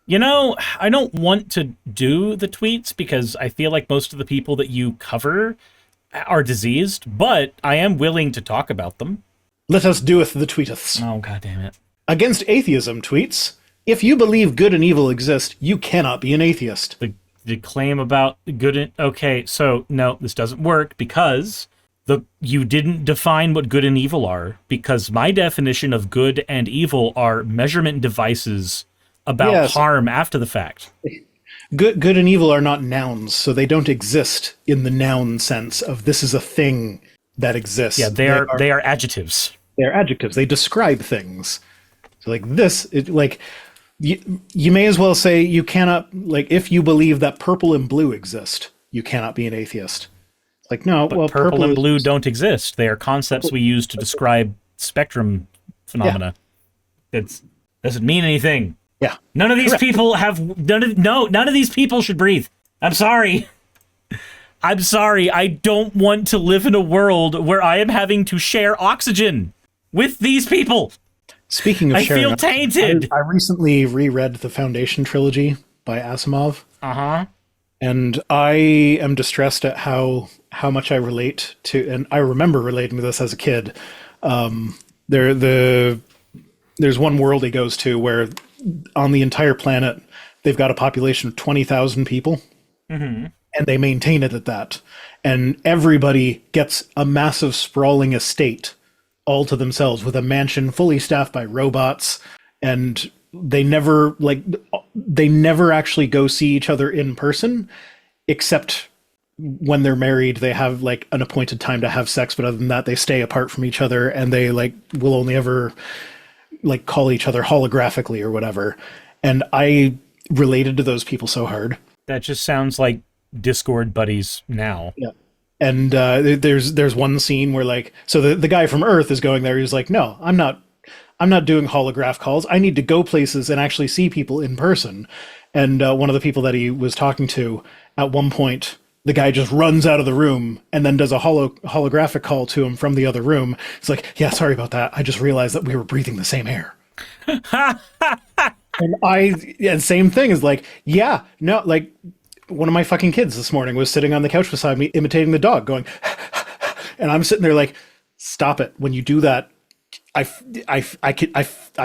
You know, I don't want to do the tweets because I feel like most of the people that you cover are diseased, but I am willing to talk about them. Let us doeth the tweeteths. Oh, god damn it. Against atheism tweets, if you believe good and evil exist, you cannot be an atheist. The claim about good and... Okay, so, no, this doesn't work because you didn't define what good and evil are, because my definition of good and evil are measurement devices about harm after the fact. Good and evil are not nouns, so they don't exist in the noun sense of this is a thing that exists. Yeah, they are adjectives. They're adjectives. They describe things. So like this, you may as well say you cannot, like, if you believe that purple and blue exist, you cannot be an atheist. Like, no, but well, purple and blue don't exist. They are concepts we use to describe spectrum phenomena. It doesn't mean anything. Yeah. None of these people have none of these people should breathe. I'm sorry. I'm sorry. I don't want to live in a world where I am having to share oxygen with these people. Speaking of sharing, I feel tainted. I recently reread the Foundation trilogy by Asimov. Uh-huh. And I am distressed at how much I relate to, and I remember relating to this as a kid. There's one world he goes to where on the entire planet, they've got a population of 20,000 people, and they maintain it at that. And everybody gets a massive sprawling estate all to themselves with a mansion fully staffed by robots, and they never actually go see each other in person, except when they're married. They have like an appointed time to have sex, but other than that, they stay apart from each other, and they will only ever call each other holographically or whatever. And I related to those people so hard. That just sounds like Discord buddies now. Yeah. And there's one scene where so the guy from Earth is going there. He's like, no, I'm not doing holograph calls. I need to go places and actually see people in person. And one of the people that he was talking to at one point, the guy just runs out of the room and then does a holographic call to him from the other room. It's like, yeah, sorry about that. I just realized that we were breathing the same air. And same thing is yeah, no, one of my fucking kids this morning was sitting on the couch beside me, imitating the dog, going, and I'm sitting there stop it. When you do that, I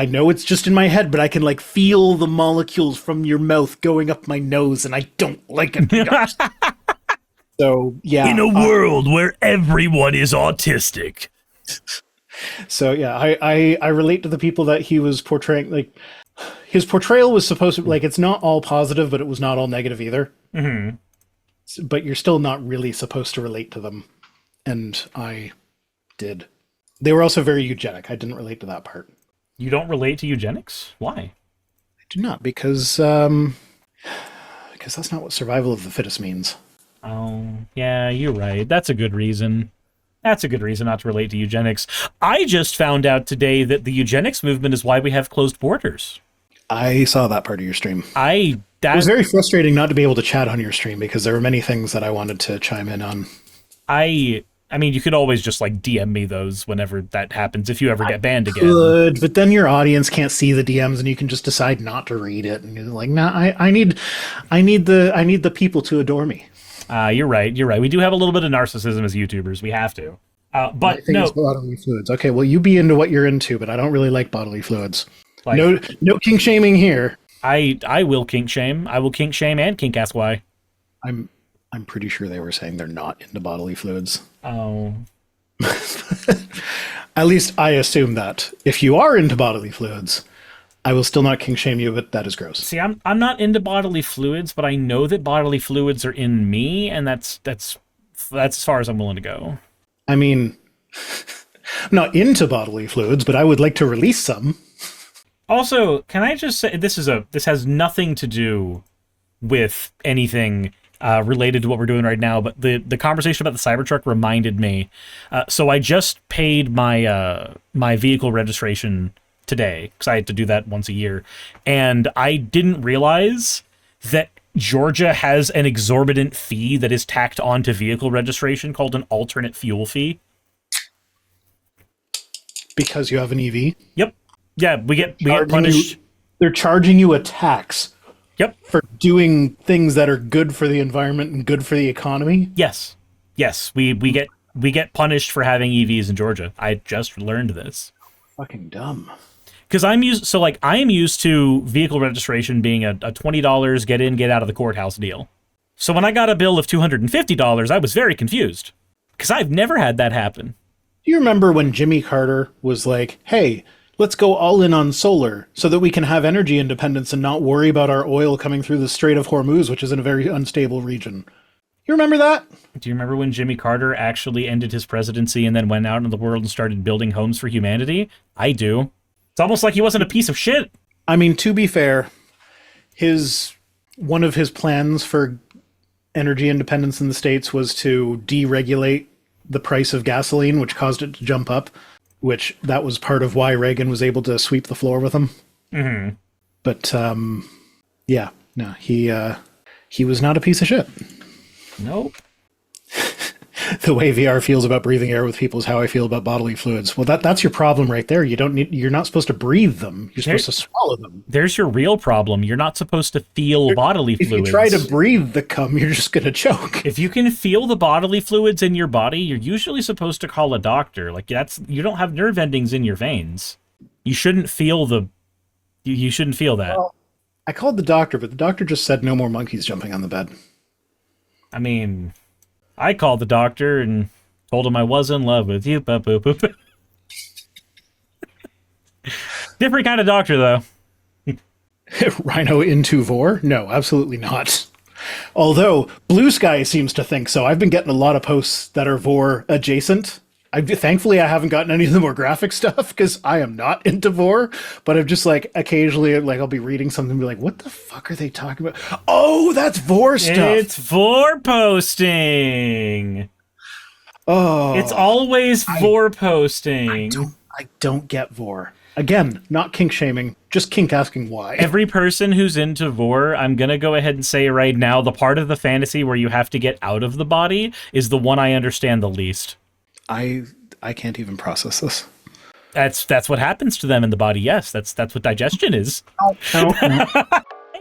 know it's just in my head, but I can feel the molecules from your mouth going up my nose, and I don't like it. So yeah, in a world where everyone is autistic. So yeah, I relate to the people that he was portraying. His portrayal was supposed to it's not all positive, but it was not all negative either. Mm-hmm. But you're still not really supposed to relate to them, and I did. They were also very eugenic. I didn't relate to that part. You don't relate to eugenics? Why? I do not, because that's not what survival of the fittest means. Oh, yeah, you're right. That's a good reason. That's a good reason not to relate to eugenics. I just found out today that the eugenics movement is why we have closed borders. I saw that part of your stream. It was very frustrating not to be able to chat on your stream because there were many things that I wanted to chime in on. I mean, you could always just DM me those whenever that happens if you ever get banned again. Good, but then your audience can't see the DMs and you can just decide not to read it. And you're like, nah, I need the people to adore me. You're right. We do have a little bit of narcissism as YouTubers. We have to. But no. Bodily fluids. Okay, well, you be into what you're into, but I don't really like bodily fluids. No kink shaming here. I will kink shame. I will kink shame and kink ask why. I'm pretty sure they were saying they're not into bodily fluids. Oh. At least I assume that. If you are into bodily fluids, I will still not kink shame you, but that is gross. See, I'm not into bodily fluids, but I know that bodily fluids are in me, and that's as far as I'm willing to go. I mean, I'm not into bodily fluids, but I would like to release some. Also, can I just say this has nothing to do with anything related to what we're doing right now, but the conversation about the Cybertruck reminded me. So I just paid my my vehicle registration today because I had to do that once a year, and I didn't realize that Georgia has an exorbitant fee that is tacked onto vehicle registration called an alternate fuel fee. Because you have an EV? Yep. Yeah, we get punished. They're charging you a tax Yep. For doing things that are good for the environment and good for the economy. Yes. We get punished for having EVs in Georgia. I just learned this. Fucking dumb. Because I am used to vehicle registration being a $20 get in, get out of the courthouse deal. So when I got a bill of $250, I was very confused. Because I've never had that happen. Do you remember when Jimmy Carter was like, hey, let's go all in on solar so that we can have energy independence and not worry about our oil coming through the Strait of Hormuz, which is in a very unstable region? You remember that? Do you remember when Jimmy Carter actually ended his presidency and then went out into the world and started building homes for humanity? I do. It's almost like he wasn't a piece of shit. I mean, to be fair, one of his plans for energy independence in the States was to deregulate the price of gasoline, which caused it to jump up, which that was part of why Reagan was able to sweep the floor with him. Mm-hmm. But, yeah, no, he was not a piece of shit. Nope. The way VR feels about breathing air with people is how I feel about bodily fluids. Well, that's your problem right there. You're not supposed to breathe them. You're supposed to swallow them. There's your real problem. You're not supposed to feel bodily fluids. If you try to breathe the cum, you're just going to choke. If you can feel the bodily fluids in your body, you're usually supposed to call a doctor. Like you don't have nerve endings in your veins. You shouldn't feel you shouldn't feel that. Well, I called the doctor, but the doctor just said no more monkeys jumping on the bed. I mean, I called the doctor and told him I was in love with you. Different kind of doctor, though. Rhino into Vor? No, absolutely not. Although, Blue Sky seems to think so. I've been getting a lot of posts that are Vor adjacent. Thankfully, I haven't gotten any of the more graphic stuff, because I am not into Vor, but I've just, like, occasionally, like, I'll be reading something and be like, what the fuck are they talking about? Oh, that's Vor stuff! It's Vor posting! Oh. It's always Vor posting. I don't get Vor. Again, not kink shaming, just kink asking why. Every person who's into Vor, I'm gonna go ahead and say right now, the part of the fantasy where you have to get out of the body is the one I understand the least. I can't even process this. That's what happens to them in the body. Yes, that's what digestion is. No.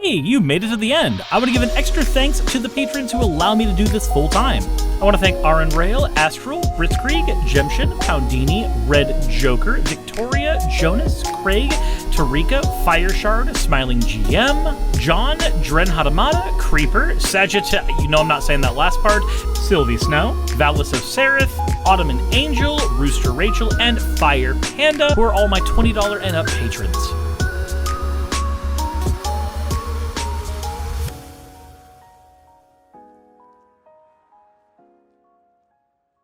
Hey, you made it to the end. I want to give an extra thanks to the patrons who allow me to do this full time. I want to thank Aaron Rail, Astral, Britzkrieg, Jemshin, Poundini, Red Joker, Victoria, Jonas, Craig, Tarika, Fireshard, Smiling GM, John, Dren Hadamada, Creeper, Sagitta, I'm not saying that last part, Sylvie Snow, Valis of Seraph, Ottoman Angel, Rooster Rachel, and Fire Panda, who are all my $20 and up patrons.